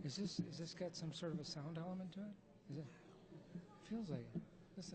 Is this got some sort of a sound element to it? Is it? Feels like it. This.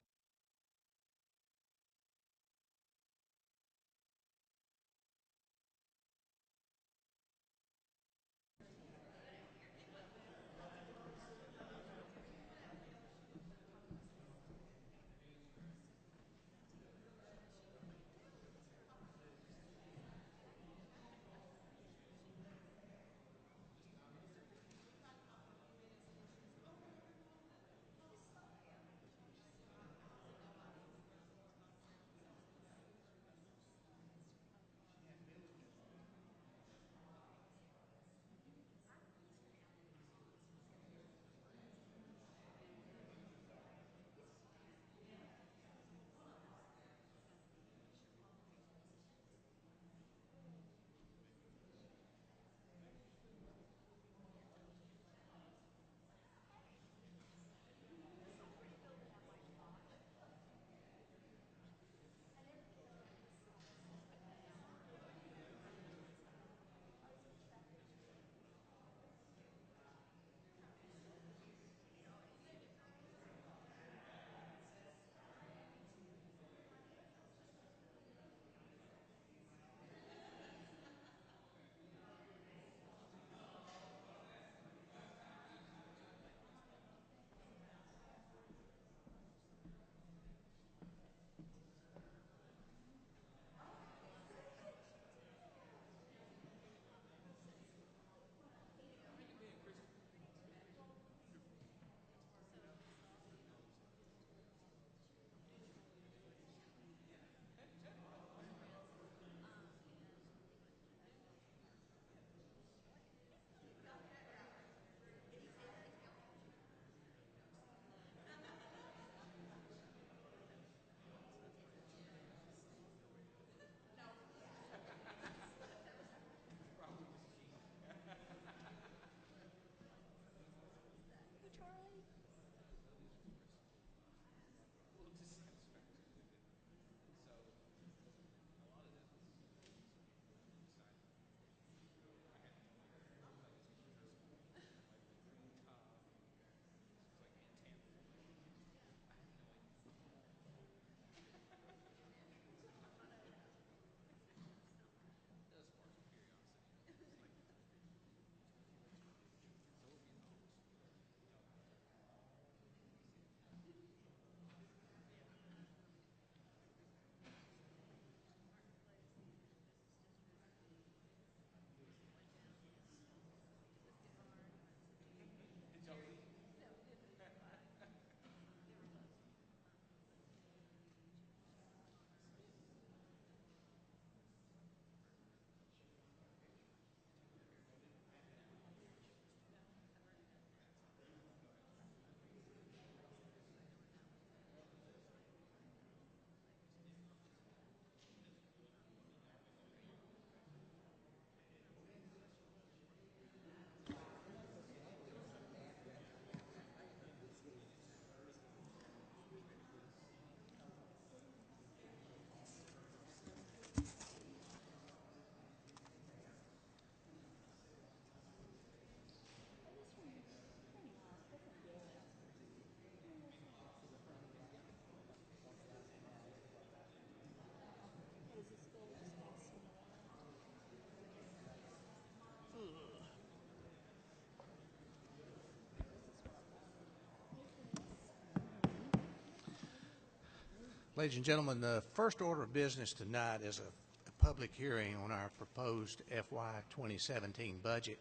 Ladies and gentlemen, the first order of business tonight is a public hearing on our proposed FY 2017 budget.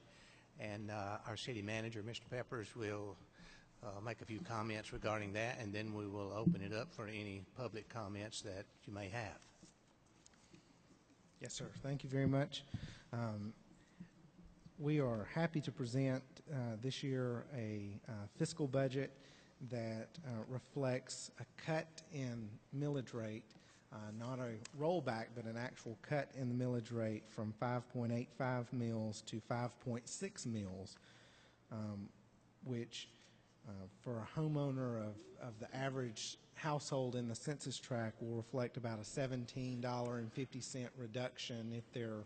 And our city manager, Mr. Peppers, will make a few comments regarding that, and then we will open it up for any public comments that you may have. Yes, sir. Thank you very much. We are happy to present this year a fiscal budget that reflects a cut in millage rate, not a rollback, but an actual cut in the millage rate from 5.85 mils to 5.6 mils, which for a homeowner of the average household in the census tract will reflect about a $17.50 reduction if their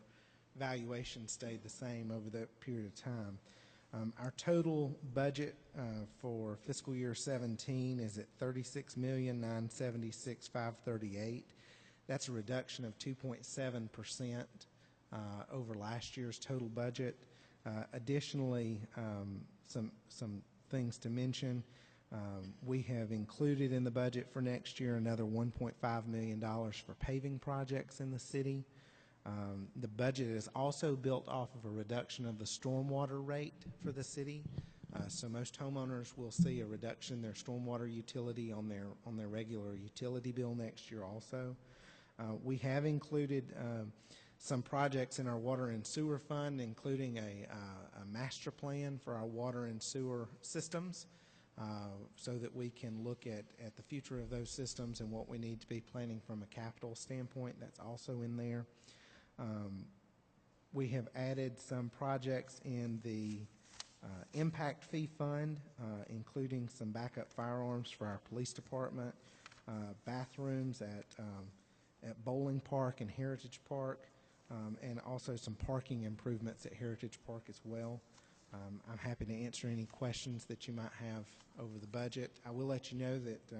valuation stayed the same over that period of time. Our total budget for fiscal year 17 is at $36,976,538. That's a reduction of 2.7% over last year's total budget. Additionally, some things to mention. We have included in the budget for next year another $1.5 million for paving projects in the city. The budget is also built off of a reduction of the stormwater rate for the city. So most homeowners will see a reduction in their stormwater utility on their regular utility bill next year also. We have included some projects in our water and sewer fund, including a master plan for our water and sewer systems, so that we can look at the future of those systems and what we need to be planning from a capital standpoint. That's also in there. We have added some projects in the impact fee fund, including some backup firearms for our police department, bathrooms at Bowling Park and Heritage Park, and also some parking improvements at Heritage Park as well. I'm happy to answer any questions that you might have over the budget. I will let you know that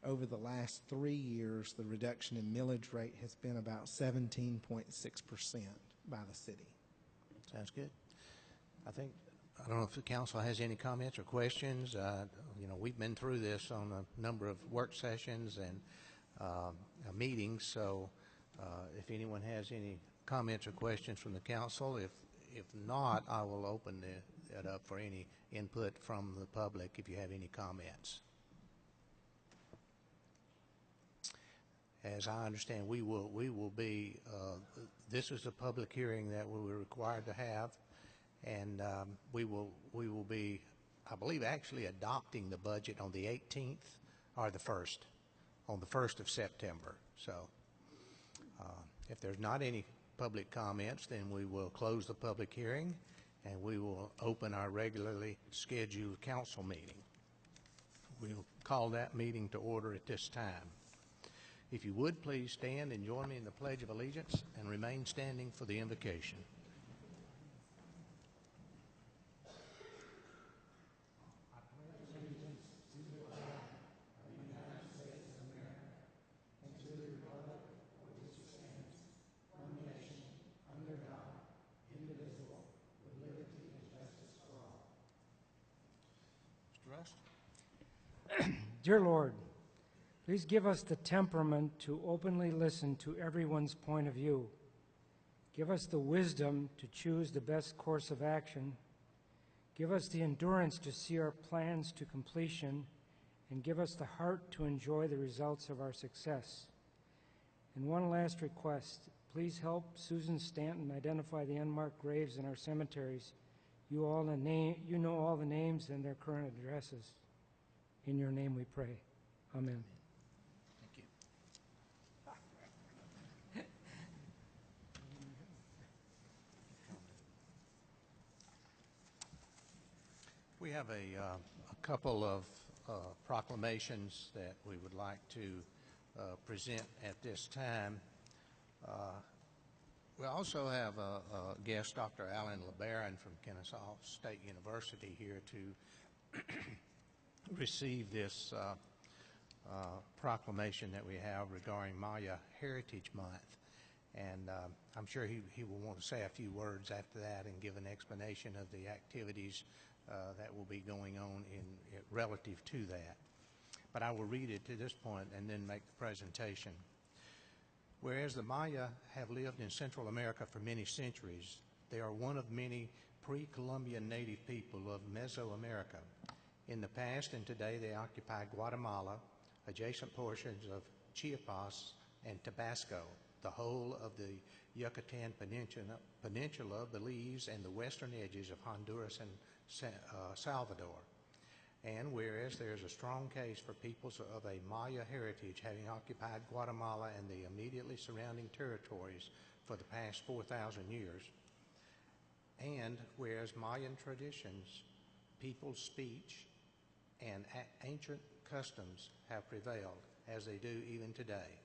over the last 3 years, the reduction in millage rate has been about 17.6% by the city. Sounds good. I don't know if the council has any comments or questions. We've been through this on a number of work sessions and meetings, so if anyone has any comments or questions from the council, if not, I will open it up for any input from the public if you have any comments. As I understand, we will be, this is a public hearing that we were required to have, and we will be, I believe, actually adopting the budget on the 18th or the 1st, on the 1st of September. So if there's not any public comments, then we will close the public hearing and we will open our regularly scheduled council meeting. We'll call that meeting to order at this time. If you would, please stand and join me in the Pledge of Allegiance and remain standing for the invocation. Dear Lord, please give us the temperament to openly listen to everyone's point of view. Give us the wisdom to choose the best course of action. Give us the endurance to see our plans to completion, and give us the heart to enjoy the results of our success. And one last request, please help Susan Stanton identify the unmarked graves in our cemeteries. You know all the names and their current addresses. In your name we pray. Amen. Thank you. We have a couple of proclamations that we would like to present at this time. We also have a guest, Dr. Alan LeBaron from Kennesaw State University, here to receive this proclamation that we have regarding Maya Heritage Month. And I'm sure he will want to say a few words after that and give an explanation of the activities that will be going on relative to that. But I will read it to this point and then make the presentation. Whereas the Maya have lived in Central America for many centuries, they are one of many pre-Columbian native people of Mesoamerica. In the past and today, they occupy Guatemala, adjacent portions of Chiapas and Tabasco, the whole of the Yucatan Peninsula, Belize, and the western edges of Honduras and Salvador. And whereas there is a strong case for peoples of a Maya heritage having occupied Guatemala and the immediately surrounding territories for the past 4,000 years, and whereas Mayan traditions, people's speech, and ancient customs have prevailed, as they do even today,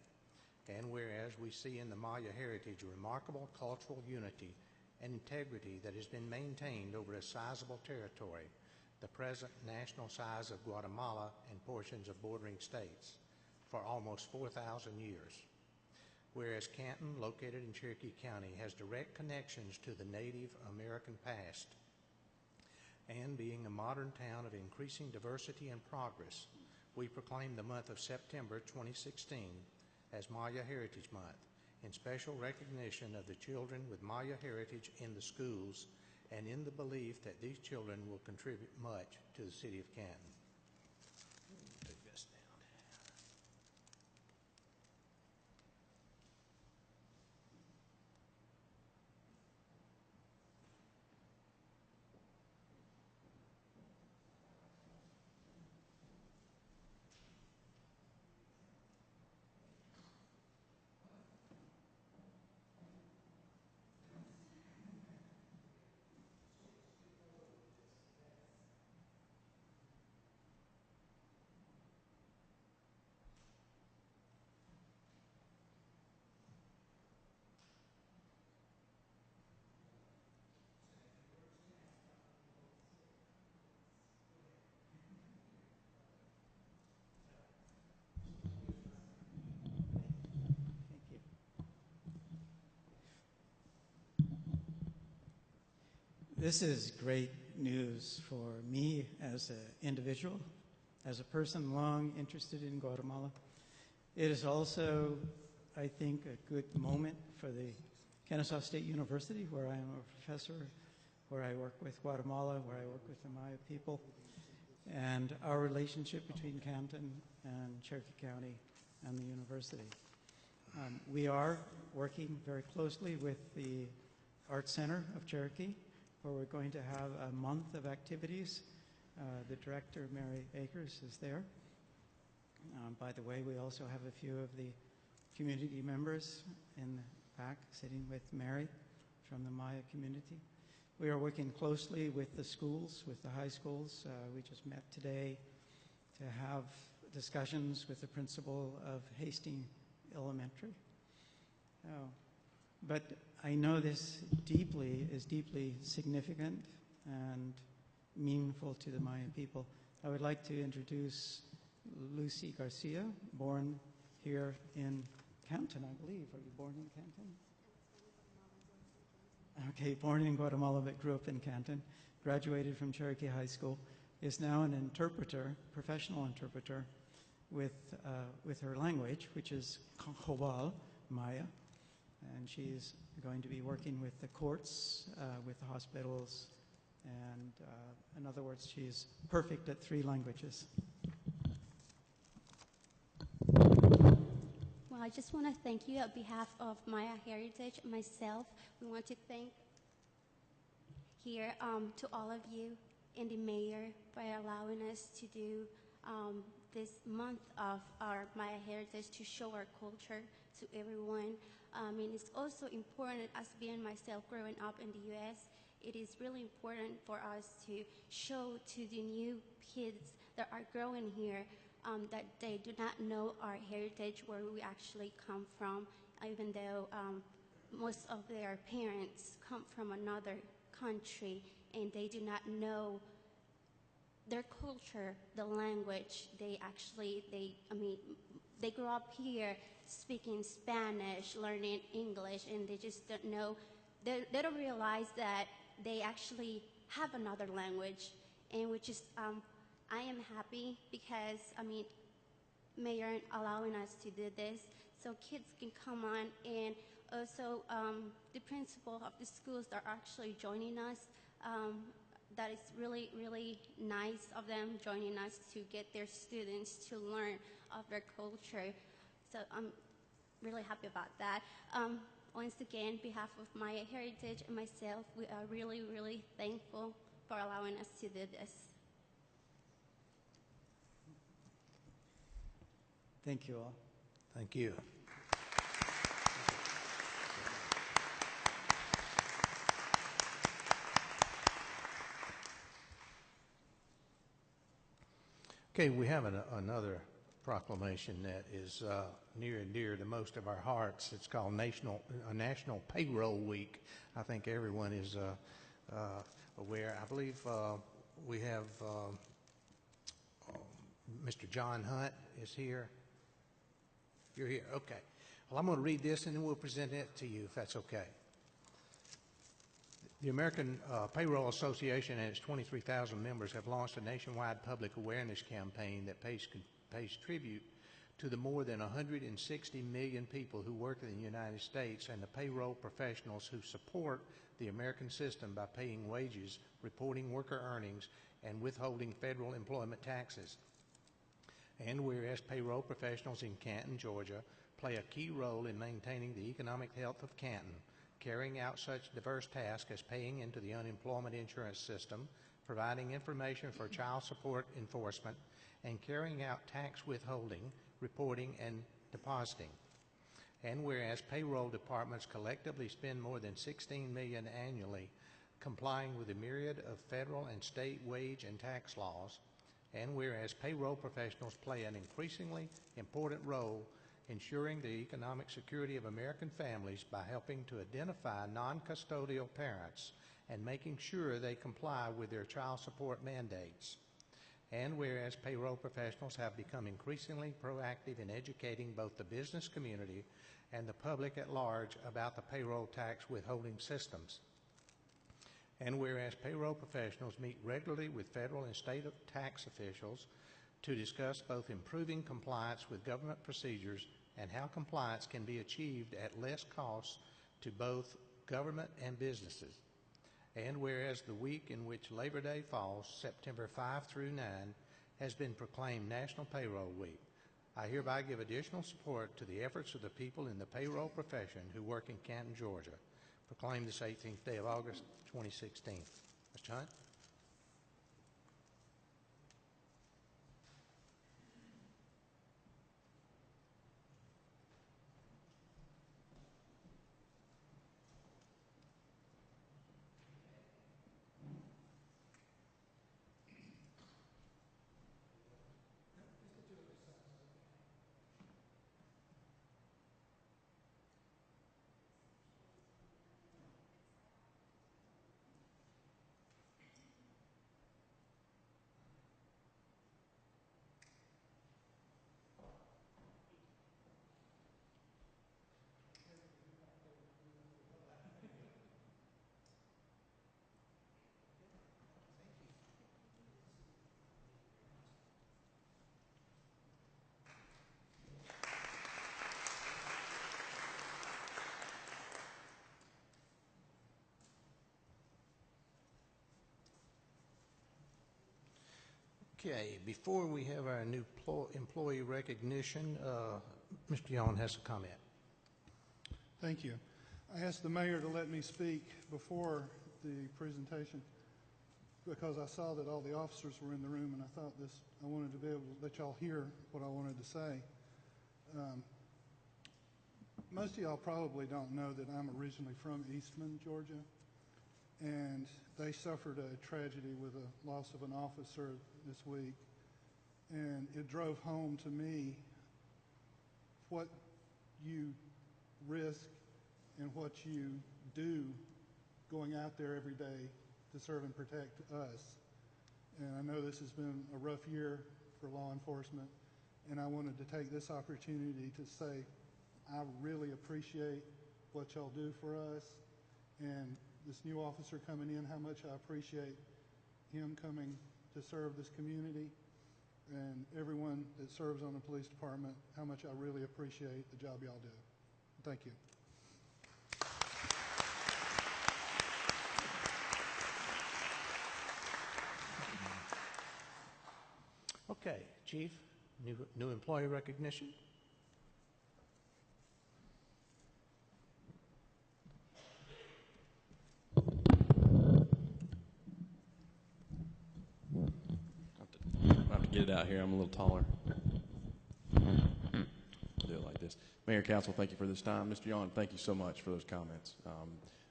and whereas we see in the Maya heritage a remarkable cultural unity and integrity that has been maintained over a sizable territory, the present national size of Guatemala and portions of bordering states, for almost 4,000 years. Whereas Canton, located in Cherokee County, has direct connections to the Native American past, and being a modern town of increasing diversity and progress, we proclaim the month of September 2016 as Maya Heritage Month, in special recognition of the children with Maya heritage in the schools and in the belief that these children will contribute much to the city of Canton. Take this down. Thank you. This is great news for me as an individual, as a person long interested in Guatemala. It is also, I think, a good moment for the Kennesaw State University, where I am a professor, where I work with Guatemala, where I work with the Maya people, and our relationship between Canton and Cherokee County and the university. We are working very closely with the Art Center of Cherokee, where we're going to have a month of activities. The director, Mary Akers, is there. By the way, we also have a few of the community members in the back sitting with Mary from the Maya community. We are working closely with the schools, with the high schools. We just met today to have discussions with the principal of Hastings Elementary. But I know this is deeply significant and meaningful to the Maya people. I would like to introduce Lucy Garcia, born here in Canton, I believe. Are you born in Canton? Okay, born in Guatemala but grew up in Canton, graduated from Cherokee High School, is now an interpreter, professional interpreter, with her language, which is Jobal, Maya, and she's going to be working with the courts, with the hospitals, and in other words, she's perfect at 3 languages. Well, I just want to thank you on behalf of Maya Heritage, myself. We want to thank here to all of you and the mayor by allowing us to do this month of our Maya Heritage to show our culture to everyone. And it's also important, as being myself growing up in the U.S., it is really important for us to show to the new kids that are growing here that they do not know our heritage, where we actually come from, even though most of their parents come from another country and they do not know their culture, the language. They grow up here speaking Spanish, learning English, and they just don't know, they don't realize that they actually have another language, and which is, I am happy because, Mayor allowing us to do this so kids can come on, and also the principal of the schools that are actually joining us. That is really, really nice of them joining us to get their students to learn of their culture. So I'm really happy about that. Once again, on behalf of Maya Heritage and myself, we are really, really thankful for allowing us to do this. Thank you all. Thank you. Okay, we have another proclamation that is near and dear to most of our hearts. It's called National Payroll Week. I think everyone is aware. I believe we have Mr. John Hunt is here. You're here. Okay. Well, I'm going to read this and then we'll present it to you if that's okay. The American Payroll Association and its 23,000 members have launched a nationwide public awareness campaign that pays tribute to the more than 160 million people who work in the United States and the payroll professionals who support the American system by paying wages, reporting worker earnings, and withholding federal employment taxes. And whereas payroll professionals in Canton, Georgia, play a key role in maintaining the economic health of Canton, carrying out such diverse tasks as paying into the unemployment insurance system, providing information for child support enforcement, and carrying out tax withholding, reporting, and depositing. And whereas payroll departments collectively spend more than $16 million annually complying with a myriad of federal and state wage and tax laws, and whereas payroll professionals play an increasingly important role ensuring the economic security of American families by helping to identify non-custodial parents and making sure they comply with their child support mandates. And whereas payroll professionals have become increasingly proactive in educating both the business community and the public at large about the payroll tax withholding systems. And whereas payroll professionals meet regularly with federal and state tax officials to discuss both improving compliance with government procedures and how compliance can be achieved at less cost to both government and businesses. And whereas the week in which Labor Day falls, September 5 through 9, has been proclaimed National Payroll Week, I hereby give additional support to the efforts of the people in the payroll profession who work in Canton, Georgia. Proclaimed this 18th day of August, 2016. Mr. Hunt? Okay, before we have our new employee recognition, Mr. Yon has a comment. Thank you. I asked the mayor to let me speak before the presentation because I saw that all the officers were in the room, and I thought I wanted to be able to let y'all hear what I wanted to say. Most of y'all probably don't know that I'm originally from Eastman, Georgia, and they suffered a tragedy with the loss of an officer this week, and it drove home to me what you risk and what you do going out there every day to serve and protect us. And I know this has been a rough year for law enforcement, and I wanted to take this opportunity to say I really appreciate what y'all do for us, and this new officer coming in, how much I appreciate him coming to serve this community, and everyone that serves on the police department, how much I really appreciate the job y'all do. Thank you. Okay, Chief, new employee recognition. I have to get it out here. I'm a little taller. Do it like this. Mayor, Council, thank you for this time. Mr. Yon, thank you so much for those comments.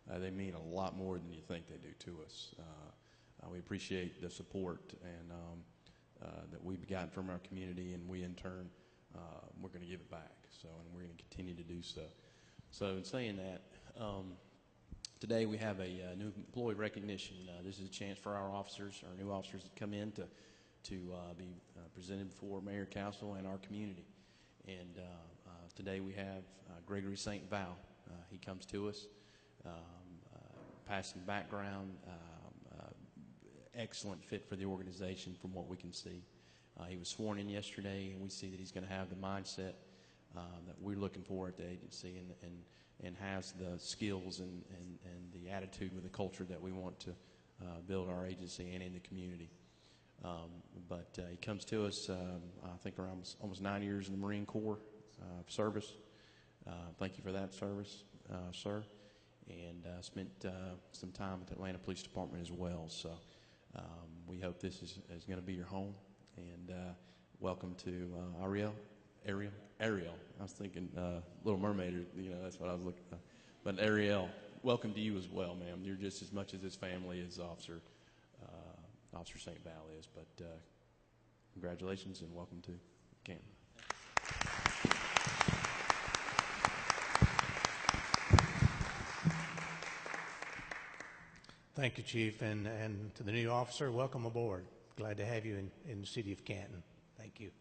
They mean a lot more than you think they do to us. We appreciate the support and that we've gotten from our community, and we in turn we're going to give it back. So, and we're going to continue to do so. So, in saying that, today we have a new employee recognition. This is a chance for our officers, our new officers, to come in to be presented before Mayor, Council, and our community. And today we have Gregory St. Val. He comes to us, passing background, excellent fit for the organization from what we can see. He was sworn in yesterday, and we see that he's going to have the mindset that we're looking for at the agency, and has the skills and the attitude with the culture that we want to build our agency and in the community. But he comes to us, I think, around almost 9 years in the Marine Corps service. Thank you for that service, sir. And spent some time with the Atlanta Police Department as well. So we hope this is going to be your home. And welcome to Ariel. I was thinking Little Mermaid, that's what I was looking for. But Ariel, welcome to you as well, ma'am. You're just as much as this family as Officer St. Val is. But congratulations and welcome to Canton. Thank you, Chief, and to the new officer, welcome aboard. Glad to have you in the city of Canton. Thank you.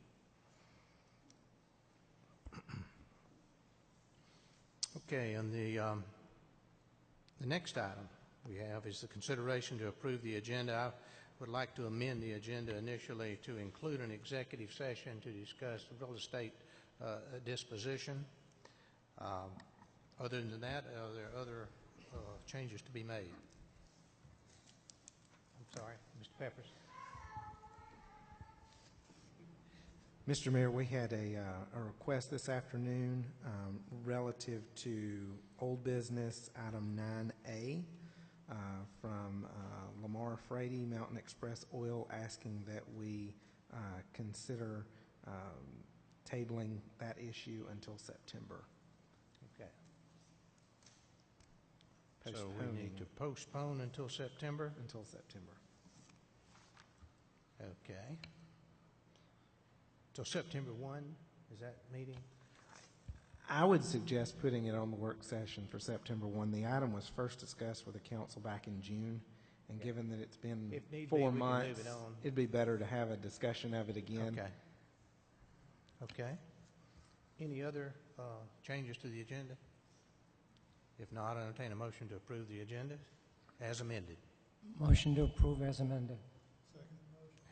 Okay, and the next item we have is the consideration to approve the agenda. I would like to amend the agenda initially to include an executive session to discuss real estate disposition. Other than that, are there other changes to be made? I'm sorry, Mr. Peppers. Mr. Mayor, we had a request this afternoon relative to old business item 9A from Lamar Frady, Mountain Express Oil, asking that we consider tabling that issue until September. Okay. So we need to postpone until September? Until September. Okay. So September 1 is that meeting? I would suggest putting it on the work session for September 1. The item was first discussed with the council back in June, and given that it's been 4 months, it'd be better to have a discussion of it again. Okay. Okay. Any other changes to the agenda? If not, I entertain a motion to approve the agenda as amended. Motion to approve as amended.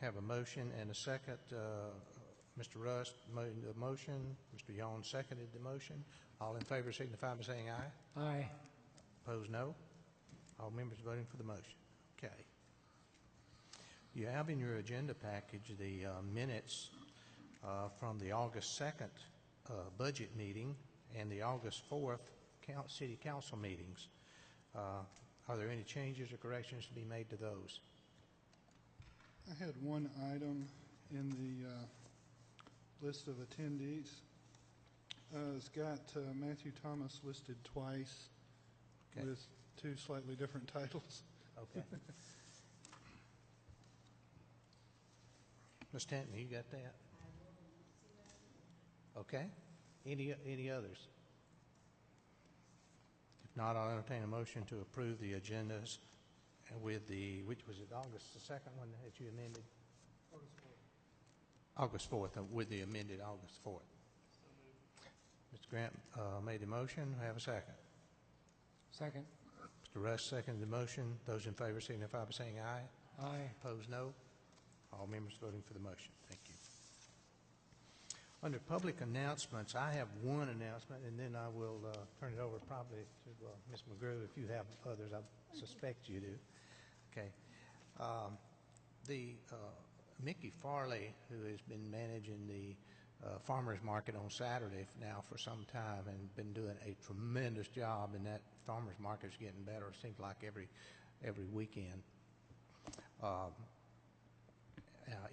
Have a motion and a second. Mr. Rust made the motion. Mr. Yawn seconded the motion. All in favor signify by saying aye. Aye. Opposed, no. All members voting for the motion. Okay. You have in your agenda package the minutes from the August 2nd budget meeting and the August 4th city council meetings. Are there any changes or corrections to be made to those? I had one item in the list of attendees. It's got Matthew Thomas listed twice with 2 slightly different titles. Okay. Ms. Stanton, you got that? Okay. Any others? If not, I'll entertain a motion to approve the agendas with the, which was it, August the 2nd one that you amended? August 4th, with the amended August 4th. Mr. Grant made the motion. Have a second. Second. Mr. Rush seconded the motion. Those in favor signify by saying aye. Aye. Opposed, no. All members voting for the motion. Thank you. Under public announcements, I have one announcement, and then I will turn it over probably to Ms. McGrew if you have others. I suspect you do. Okay. Mickey Farley, who has been managing the farmers market on Saturday now for some time and been doing a tremendous job, and that farmers market is getting better. It seems like every weekend.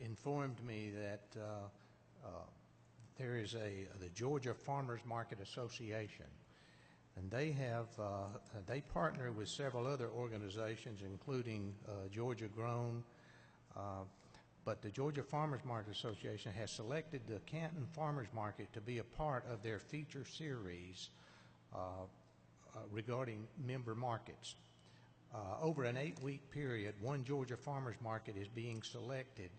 Informed me that there is the Georgia Farmers Market Association, and they partner with several other organizations, including Georgia Grown, but the Georgia Farmers Market Association has selected the Canton Farmers Market to be a part of their feature series regarding member markets. Over an 8-week period, one Georgia Farmers Market is being selected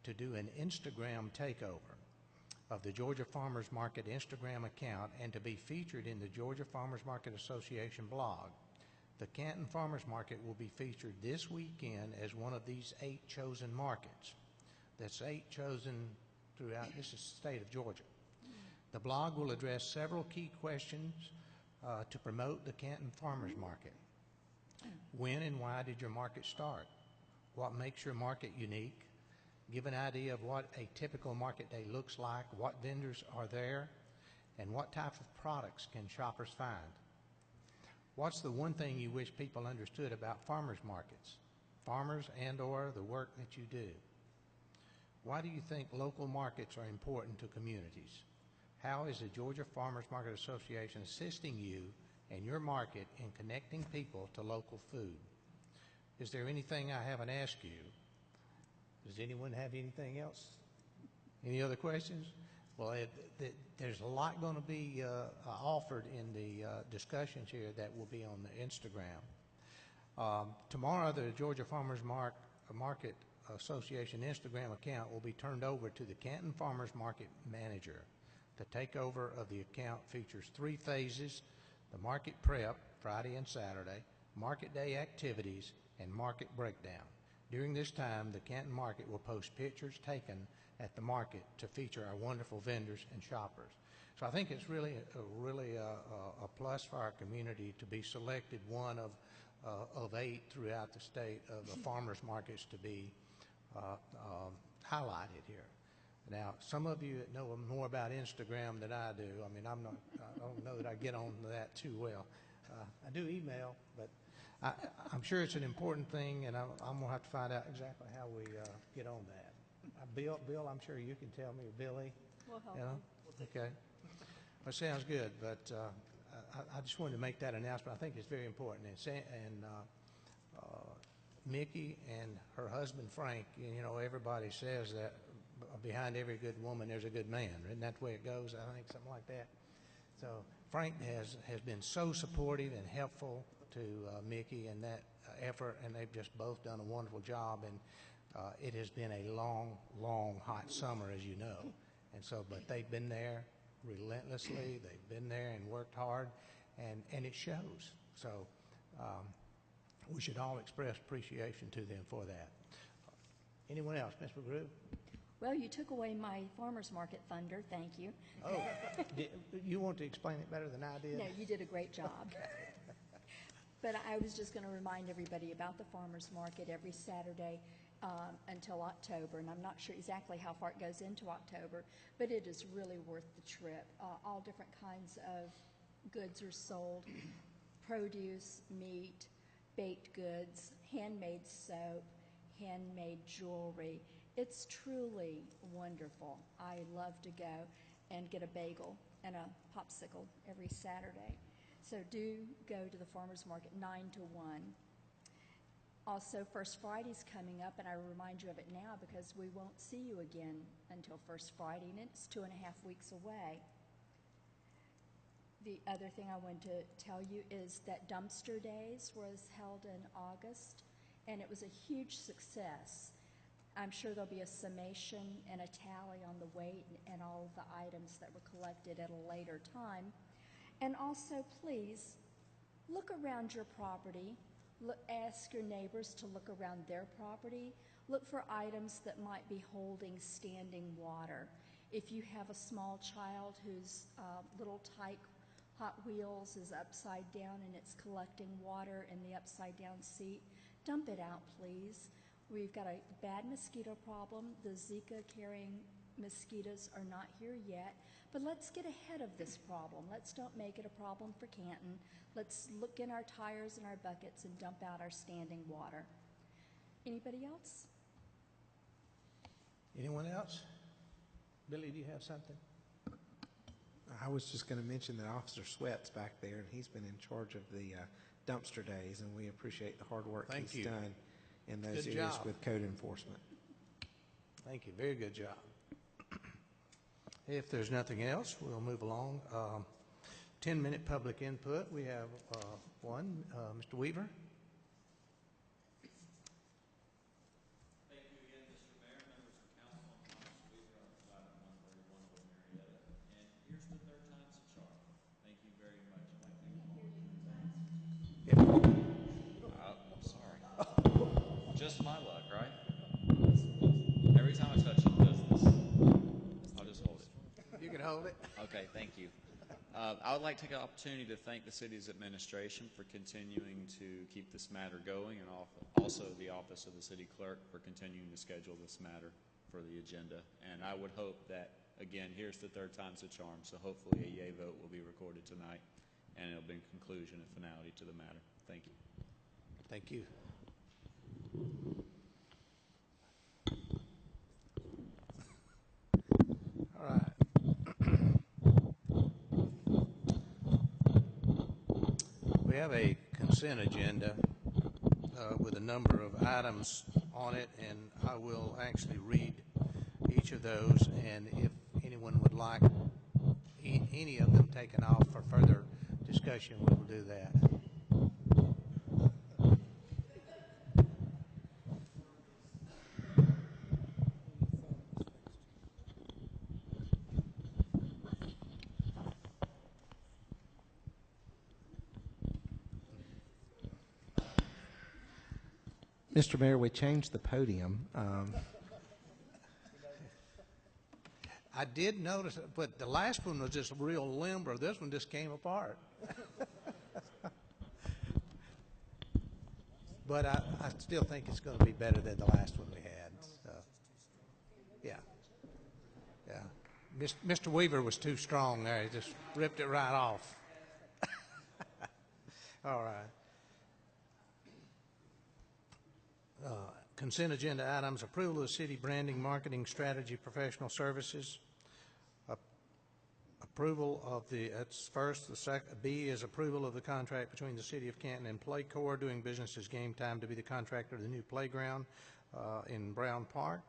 to do an Instagram takeover of the Georgia Farmers Market Instagram account and to be featured in the Georgia Farmers Market Association blog. The Canton Farmers Market will be featured this weekend as one of these 8 chosen markets. That's 8 chosen throughout, this is the state of Georgia. The blog will address several key questions to promote the Canton Farmers Market. When and why did your market start? What makes your market unique? Give an idea of what a typical market day looks like, what vendors are there, and what type of products can shoppers find. What's the one thing you wish people understood about farmers markets, farmers and/or the work that you do? Why do you think local markets are important to communities? How is the Georgia Farmers Market Association assisting you and your market in connecting people to local food? Is there anything I haven't asked you? Does anyone have anything else? Any other questions? Well, there's a lot going to be offered in the discussions here that will be on the Instagram. Tomorrow, the Georgia Farmers Market Association Instagram account will be turned over to the Canton Farmers Market Manager. The takeover of the account features 3 phases: the market prep, Friday and Saturday, market day activities, and market breakdown. During this time, the Canton Market will post pictures taken at the market to feature our wonderful vendors and shoppers. So I think it's really a plus for our community to be selected one of 8 throughout the state of the farmers markets to be highlighted here. Now, some of you that know more about Instagram than I do. I mean, I don't know that I get on that too well. I do email, but I'm sure it's an important thing, and I'm going to have to find out exactly how we get on that. Bill, I'm sure you can tell me, or Billy. We'll help you know? Okay. Well, sounds good, but I just wanted to make that announcement. I think it's very important. And Mickey and her husband, Frank, you know, everybody says that behind every good woman, there's a good man. Isn't that the way it goes? I think something like that. So Frank has been so supportive and helpful to Mickey in that effort, and they've just both done a wonderful job. And it has been a long, long, hot summer, as you know. And so, but they've been there relentlessly. They've been there and worked hard, and it shows. So we should all express appreciation to them for that. Anyone else? Ms. McGrew? Well, you took away my farmer's market thunder. Thank you. Oh, you want to explain it better than I did? No, you did a great job. But I was just going to remind everybody about the farmer's market every Saturday until October, and I'm not sure exactly how far it goes into October, but it is really worth the trip. All different kinds of goods are sold: produce, meat, baked goods, handmade soap, handmade jewelry. It's truly wonderful. I love to go and get a bagel and a popsicle every Saturday. So do go to the farmer's market 9 to 1. Also, First Friday's coming up, and I remind you of it now because we won't see you again until First Friday, and it's 2.5 weeks away. The other thing I want to tell you is that Dumpster Days was held in August, and it was a huge success. I'm sure there'll be a summation and a tally on the weight and all of the items that were collected at a later time. And also, please, look around your property. Ask your neighbors to look around their property. Look for items that might be holding standing water. If you have a small child whose little tyke Hot Wheels is upside down and it's collecting water in the upside down seat, dump it out, please. We've got a bad mosquito problem. The Zika carrying mosquitoes are not here yet, but let's get ahead of this problem. Let's don't make it a problem for Canton. Let's look in our tires and our buckets and dump out our standing water. Anybody else? Anyone else? Billy, do you have something? I was just going to mention that Officer Sweat's back there, and he's been in charge of the dumpster days, and we appreciate the hard work he's done in those Good areas job. with code enforcement. Thank you. Very good job. If there's nothing else, we'll move along. 10-minute public input. We have one. Mr. Weaver. Thank you again, Mr. Mayor, members of council. I'm Thomas Weaver. I'm flat at 131 Old Marietta. And here's the third time's a charm. Thank you very much. I'd like to I'm sorry. Just my luck, right? Every time I touch it, it does this. I'll just hold it. You can hold it. Okay, thank you. I would like to take an opportunity to thank the city's administration for continuing to keep this matter going, and also the office of the city clerk for continuing to schedule this matter for the agenda. And I would hope that, again, here's the third time's a charm, so hopefully a yay vote will be recorded tonight, and it'll bring conclusion and finality to the matter. Thank you. Thank you. All right. We have a consent agenda with a number of items on it, and I will actually read each of those, and if anyone would like any of them taken off for further discussion, we will do that. Mr. Mayor, we changed the podium. I did notice, but the last one was just real limber. This one just came apart. But I still think it's going to be better than the last one we had. So, yeah. Yeah. Mr. Weaver was too strong there. He just ripped it right off. All right. Consent agenda items: approval of the city branding, marketing strategy, professional services. Approval of that's first. The second, B is approval of the contract between the City of Canton and Playcore doing business as Game Time to be the contractor of the new playground in Brown Park.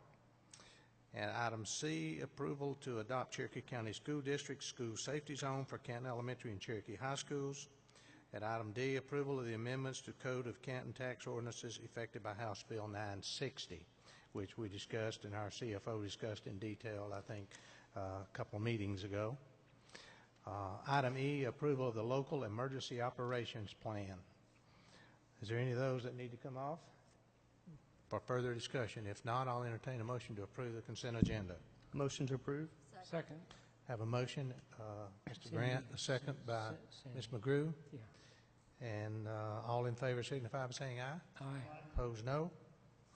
And item C, approval to adopt Cherokee County School District School Safety Zone for Canton Elementary and Cherokee High Schools. At item D, approval of the amendments to Code of Canton Tax Ordinances effected by House Bill 960, which we discussed and our CFO discussed in detail, I think, a couple of meetings ago. Item E, approval of the Local Emergency Operations Plan. Is there any of those that need to come off for further discussion? If not, I'll entertain a motion to approve the consent agenda. Motion to approve. Second. Have a motion, Mr. Grant, a second by Ms. McGrew. Yeah. And all in favor signify by saying aye. Aye. Opposed, no.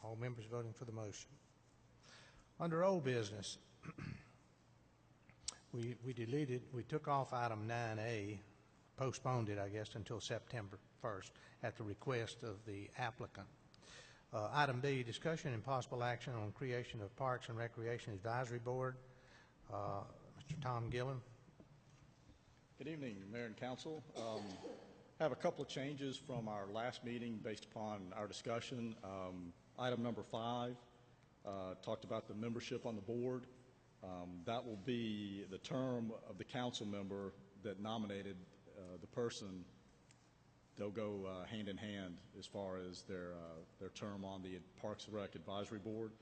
All members voting for the motion. Under old business, we took off item 9A, postponed it, I guess, until September 1st at the request of the applicant. Item B, discussion and possible action on creation of Parks and Recreation Advisory Board. Mr. Tom Gillen. Good evening, Mayor and Council. I have a couple of changes from our last meeting based upon our discussion. Item number 5 talked about the membership on the board. That will be the term of the council member that nominated the person. They'll go hand in hand as far as their term on the Parks and Rec Advisory Board.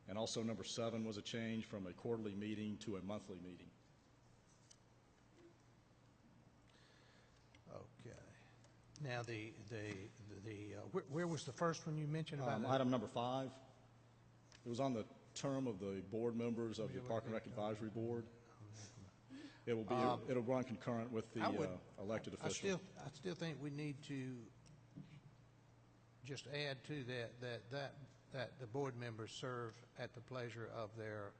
And also number 7 was a change from a quarterly meeting to a monthly meeting. Okay. Now where was the first one you mentioned about? Item number 5. It was on the term of the board members of the Park and Rec Advisory Board. It will be. It'll run concurrent with the elected officials. I still think we need to just add to that the board members serve at the pleasure of their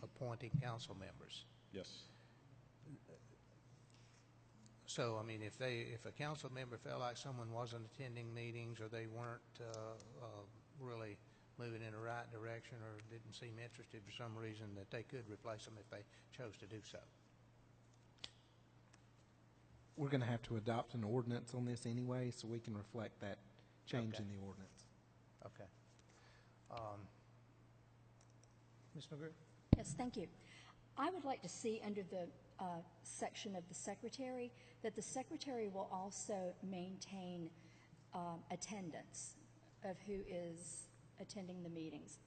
appointing council members. Yes. So, I mean, if a council member felt like someone wasn't attending meetings or they weren't really moving in the right direction or didn't seem interested for some reason, that they could replace them if they chose to do so. We're going to have to adopt an ordinance on this anyway, so we can reflect that change in the ordinance. Okay. Ms. McGrew? Yes, thank you. I would like to see under the section of the secretary that the secretary will also maintain attendance of who is attending the meetings.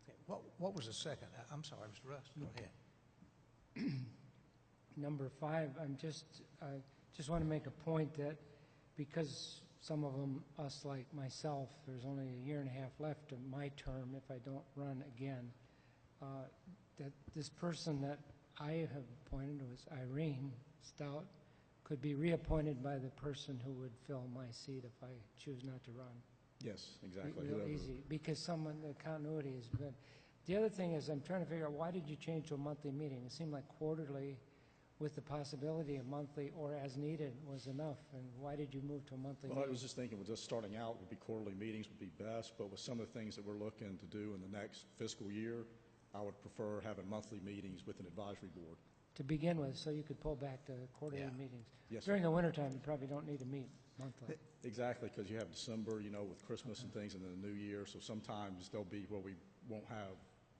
Okay, what was the second? I'm sorry, Mr. Rust, go ahead. Number 5, I'm just want to make a point that because some of them, us like myself, there's only a year and a half left of my term if I don't run again, that this person that I have appointed was Irene Stout could be reappointed by the person who would fill my seat if I choose not to run. Yes, exactly. Real Whoever- easy, because the continuity is good. The other thing is I'm trying to figure out why did you change to a monthly meeting? It seemed like quarterly with the possibility of monthly or as needed was enough, and why did you move to a monthly Well, I meeting? was just thinking, with just starting out, would be quarterly meetings would be best, but with some of the things that we're looking to do in the next fiscal year, I would prefer having monthly meetings with an advisory board. To begin with, so you could pull back to quarterly Yeah. meetings. Yes, During sir. the wintertime, you probably don't need to meet monthly. Exactly, because you have December, with Christmas and things, and then the New Year, so sometimes there'll be where we won't have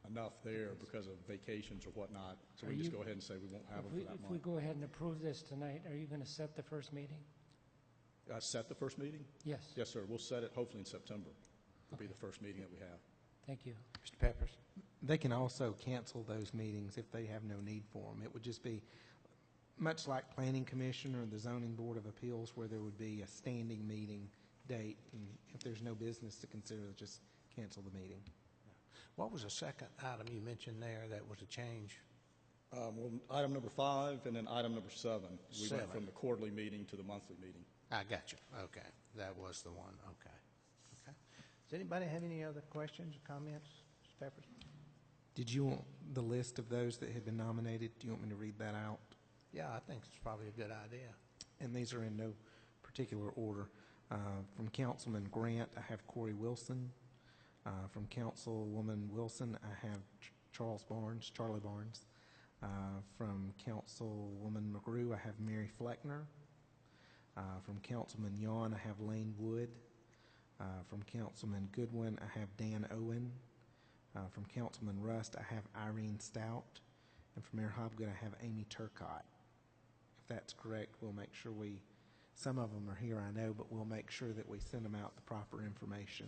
enough there because of vacations or whatnot, so we Are can just you- go ahead and say we won't have them for that If we month. go ahead and approve this tonight, are you going to set the first meeting? Set the first meeting? Yes. Yes, sir, we'll set it hopefully in September. It'll be the first meeting that we have. Thank you. Mr. Peppers? They can also cancel those meetings if they have no need for them. It would just be much like Planning Commission or the Zoning Board of Appeals, where there would be a standing meeting date, and if there's no business to consider, just cancel the meeting. What was the second item you mentioned there that was a change? Well, item number 5 and then item number 7. We went 7. from the quarterly meeting to the monthly meeting. I got you. Okay, that was the one. Okay. Does anybody have any other questions or comments? Mr. Peppers? Did you want the list of those that had been nominated? Do you want me to read that out? Yeah, I think it's probably a good idea. And these are in no particular order. From Councilman Grant, I have Corey Wilson. From Councilwoman Wilson, I have Charlie Barnes. From Councilwoman McGrew, I have Mary Fleckner. From Councilman Yawn, I have Lane Wood. From Councilman Goodwin, I have Dan Owen. From Councilman Rust, I have Irene Stout. And from Mayor Hobgood, I have Amy Turcott. If that's correct, we'll make sure some of them are here, I know, but we'll make sure that we send them out the proper information.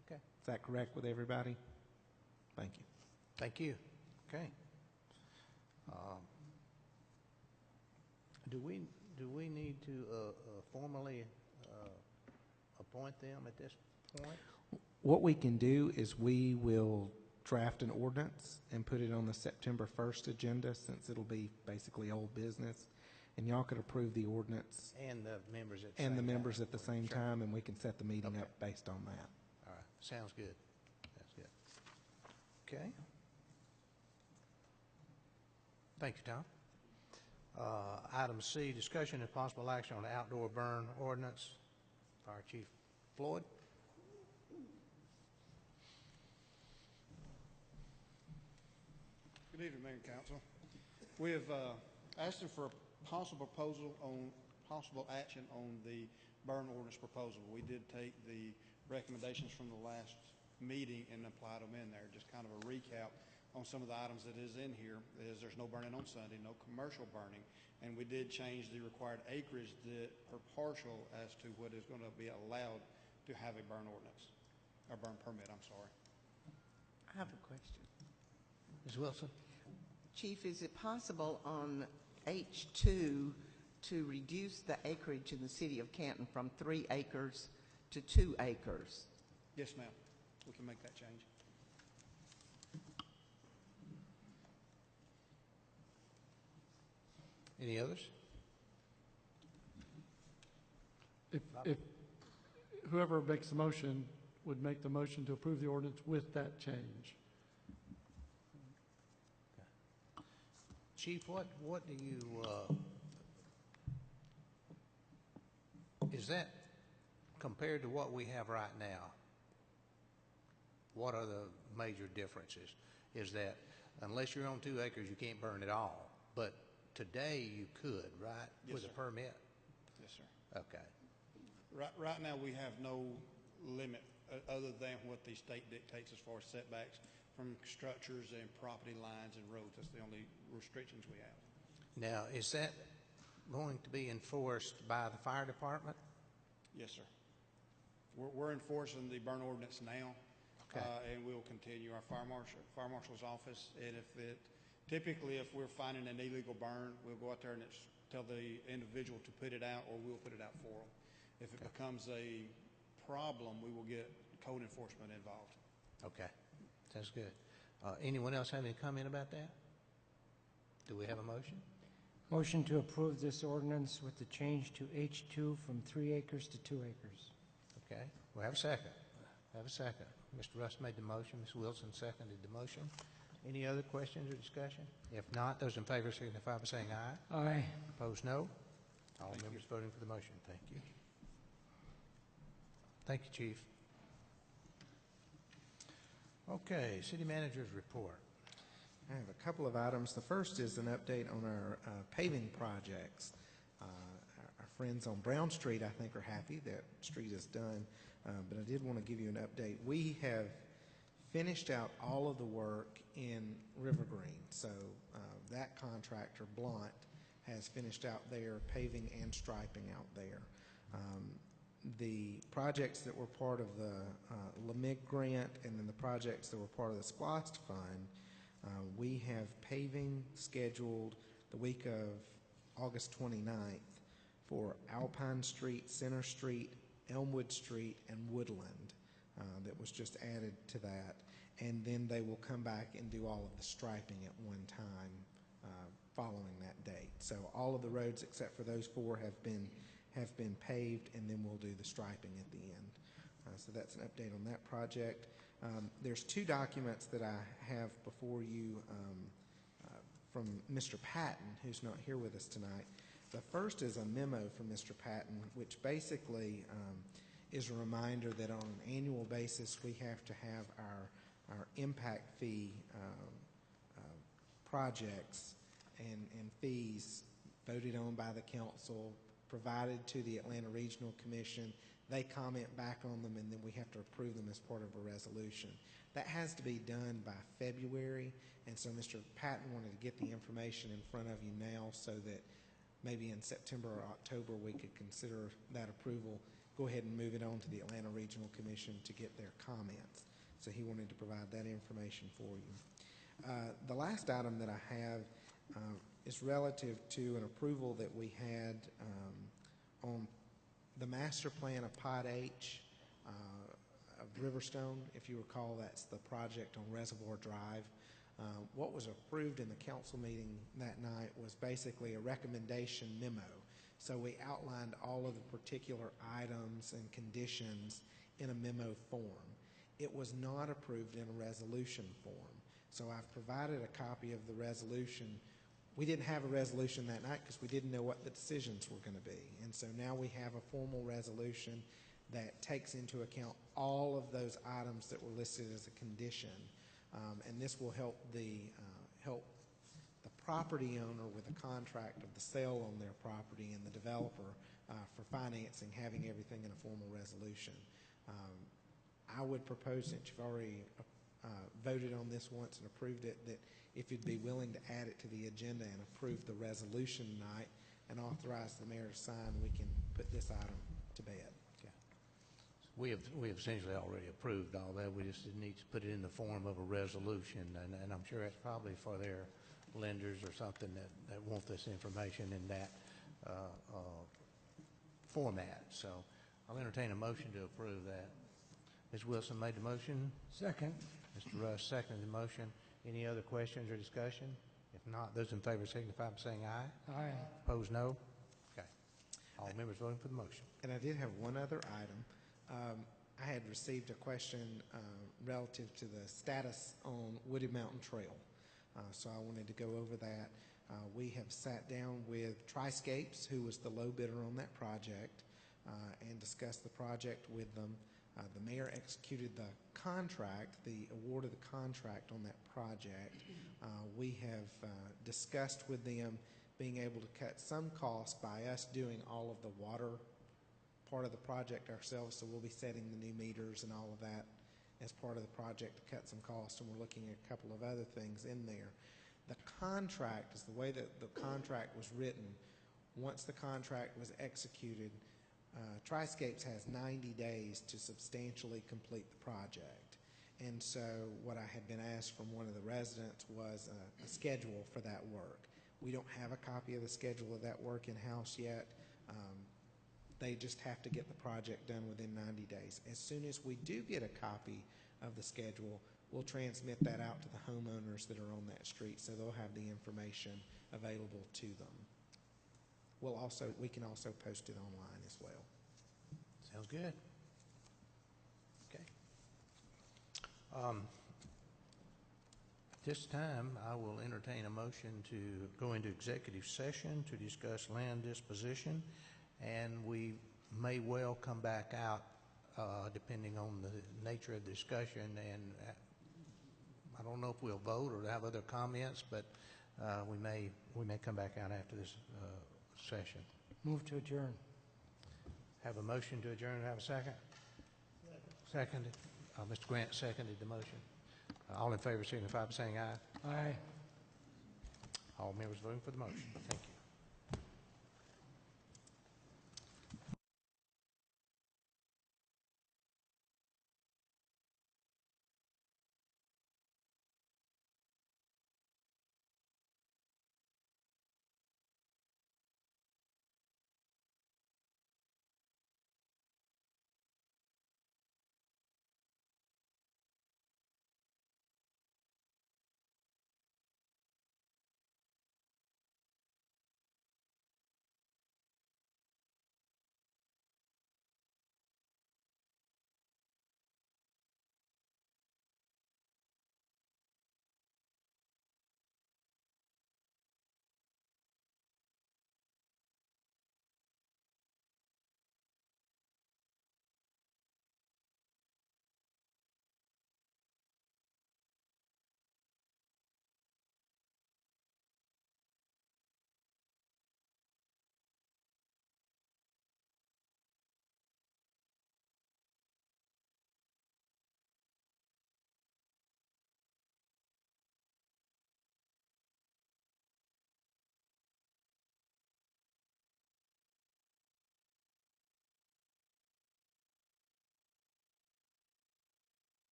Okay. Is that correct with everybody? Thank you. Thank you. Okay. Do we need to formally appoint them at this point? What we can do is we will draft an ordinance and put it on the September 1st agenda, since it'll be basically old business. And y'all could approve the ordinance And the members at the and same the time? members at the same Sure. time, and we can set the meeting Okay. up based on that. All right, sounds good. That's good. Okay. Thank you, Tom. Item C, discussion and possible action on the outdoor burn ordinance. Fire Chief Floyd. Good evening, Mayor and Council. We have asked you for a possible action on the burn ordinance proposal. We did take the recommendations from the last meeting and applied them in there. Just kind of a recap on some of the items that is in here is there's no burning on Sunday, no commercial burning, and we did change the required acreage that are partial as to what is going to be allowed to have a burn ordinance, or burn permit, I'm sorry. I have a question. Ms. Wilson? Chief, is it possible on H2 to reduce the acreage in the city of Canton from 3 acres to 2 acres? Yes, ma'am. We can make that change. Any others? If whoever makes the motion would make the motion to approve the ordinance with that change. Chief, what do you, is that compared to what we have right now? What are the major differences? Is that unless you're on 2 acres, you can't burn at all, but today you could, right? Yes, With sir. a permit? Yes, sir. Okay. Right now, we have no limit other than what the state dictates as far as setbacks from structures and property lines and roads. That's the only restrictions we have. Now, is that going to be enforced by the fire department? Yes, sir. We're enforcing the burn ordinance now, Okay. and we'll continue our fire marshal's office. And typically, if we're finding an illegal burn, we'll go out there and tell the individual to put it out, or we'll put it out for them. If it becomes a problem, we will get code enforcement involved. Okay, that's good. Anyone else have any comment about that? Do we have a motion? Motion to approve this ordinance with the change to H2 from 3 acres to 2 acres. Okay, we have a second. Have a second. Mr. Russ made the motion. Ms. Wilson seconded the motion. Any other questions or discussion? If not, those in favor signify by saying aye. Aye. Opposed, no. All members voting for the motion. Thank you. Thank you, Chief. Okay, City Manager's report. I have a couple of items. The first is an update on our paving projects. Our friends on Brown Street, I think, are happy that street is done, but I did want to give you an update. We have finished out all of the work in River Green, so that contractor, Blunt, has finished out their paving and striping out there. The projects that were part of the LMIG grant and then the projects that were part of the SPLOST fund, we have paving scheduled the week of August 29th for Alpine Street, Center Street, Elmwood Street, and Woodland. That was just added to that. And then they will come back and do all of the striping at one time following that date. So all of the roads except for those 4 have been paved, and then we'll do the striping at the end. So that's an update on that project. There's 2 documents that I have before you from Mr. Patton, who's not here with us tonight. The first is a memo from Mr. Patton, which basically is a reminder that on an annual basis we have to have our impact fee projects and fees voted on by the council, provided to the Atlanta Regional Commission. They comment back on them, and then we have to approve them as part of a resolution. That has to be done by February, and so Mr. Patton wanted to get the information in front of you now so that maybe in September or October we could consider that approval, go ahead and move it on to the Atlanta Regional Commission to get their comments. So he wanted to provide that information for you. The last item that I have is relative to an approval that we had on the master plan of Pod H of Riverstone. If you recall, that's the project on Reservoir Drive. What was approved in the council meeting that night was basically a recommendation memo. So we outlined all of the particular items and conditions in a memo form. It was not approved in a resolution form. So I've provided a copy of the resolution. We didn't have a resolution that night because we didn't know what the decisions were going to be. And so now we have a formal resolution that takes into account all of those items that were listed as a condition. And this will help the property owner with a contract of the sale on their property and the developer for financing, having everything in a formal resolution. I would propose, since you've already voted on this once and approved it, that if you'd be willing to add it to the agenda and approve the resolution tonight and authorize the mayor to sign, we can put this item to bed. Okay. We have essentially already approved all that. We just need to put it in the form of a resolution, and I'm sure that's probably for their lenders or something that want this information in that format. So I'll entertain a motion to approve that. Ms. Wilson made the motion. Second. Mr. Russ seconded the motion. Any other questions or discussion? If not, those in favor signify by saying aye. Aye. Opposed, no. Okay. All members voting for the motion. And I did have one other item. I had received a question relative to the status on Woody Mountain Trail. So I wanted to go over that. We have sat down with Triscapes, who was the low bidder on that project, and discussed the project with them. The mayor executed the contract, the award of the contract on that project. We have discussed with them being able to cut some costs by us doing all of the water part of the project ourselves. So we'll be setting the new meters and all of that as part of the project to cut some costs, and we're looking at a couple of other things in there. The contract is the way that the contract was written. Once the contract was executed, Triscapes has 90 days to substantially complete the project. And so what I had been asked from one of the residents was a schedule for that work. We don't have a copy of the schedule of that work in-house yet. They just have to get the project done within 90 days. As soon as we do get a copy of the schedule, we'll transmit that out to the homeowners that are on that street, so they'll have the information available to them. We can also post it online as well. Sounds good. Okay. At this time, I will entertain a motion to go into executive session to discuss land disposition, and we may well come back out depending on the nature of the discussion, and I don't know if we'll vote or have other comments, but we may come back out after this session. Move to adjourn. Have a motion to adjourn. Have a second? Seconded. Mr. Grant seconded the motion. All in favor signify by saying aye. Aye. All members voting for the motion. Thank you.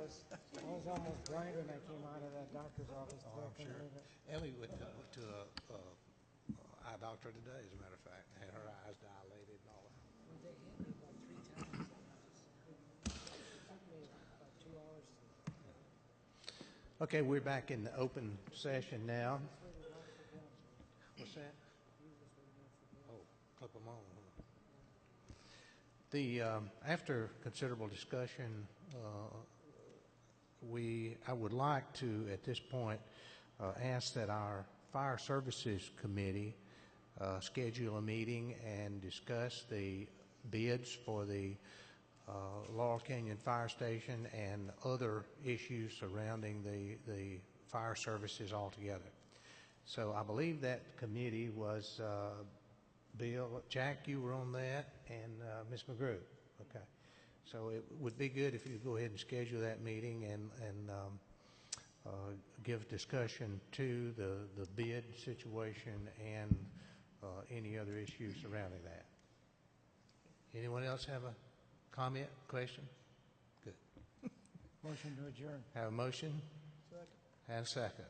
was almost blind when I came out of that doctor's office. Oh, I'm sure. Ellie went to a eye doctor today, as a matter of fact, had her eyes dilated and all that. They hit me about 3 times. It took me about 2 hours to... Okay, we're back in the open session now. What's that? Oh, clip them on. After considerable discussion, I would like to, at this point, ask that our Fire Services Committee schedule a meeting and discuss the bids for the Laurel Canyon Fire Station and other issues surrounding the fire services altogether. So I believe that committee was Bill, Jack, you were on that, and Ms. McGrew. Okay. So it would be good if you go ahead and schedule that meeting and give discussion to the bid situation and any other issues surrounding that. Anyone else have a comment, question? Good. Motion to adjourn. Have a motion? Second. And a second.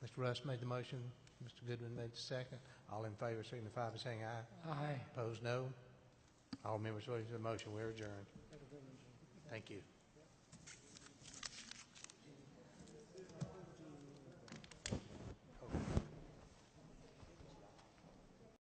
Mr. Russ made the motion. Mr. Goodwin made the second. All in favor signify by saying aye. Aye. Opposed, no. All members voting for the motion. We're adjourned. Thank you.